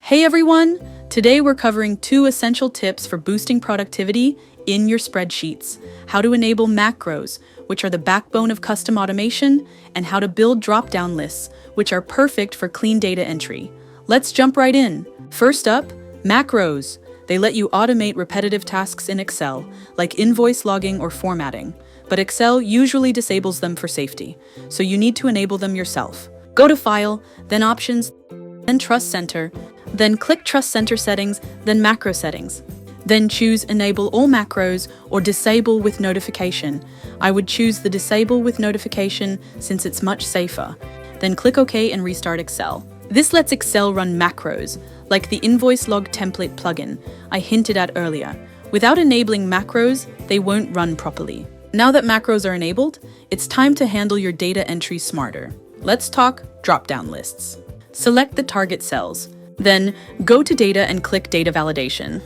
Hey everyone! Today we're covering 2 essential tips for boosting productivity in your spreadsheets. How to enable macros, which are the backbone of custom automation, and how to build drop-down lists, which are perfect for clean data entry. Let's jump right in. First up, macros. They let you automate repetitive tasks in Excel, like invoice logging or formatting. But Excel usually disables them for safety, so you need to enable them yourself. Go to File, then Options, then Trust Center, then click Trust Center Settings, then Macro Settings. Then choose Enable All Macros or Disable with Notification. I would choose the Disable with Notification since it's much safer. Then click OK and restart Excel. This lets Excel run macros, like the Invoice Log Template plugin I hinted at earlier. Without enabling macros, they won't run properly. Now that macros are enabled, it's time to handle your data entry smarter. Let's talk drop-down lists. Select the target cells. Then go to Data and click Data Validation.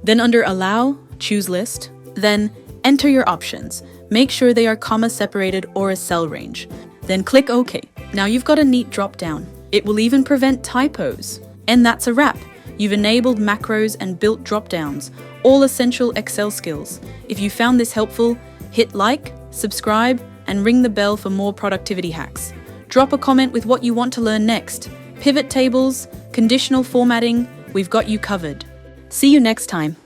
Then under Allow, choose List. Then enter your options. Make sure they are comma separated or a cell range. Then click OK. Now you've got a neat drop-down. It will even prevent typos. And that's a wrap. You've enabled macros and built drop-downs, all essential Excel skills. If you found this helpful, hit like, subscribe, and ring the bell for more productivity hacks. Drop a comment with what you want to learn next. Pivot tables, conditional formatting, we've got you covered. See you next time.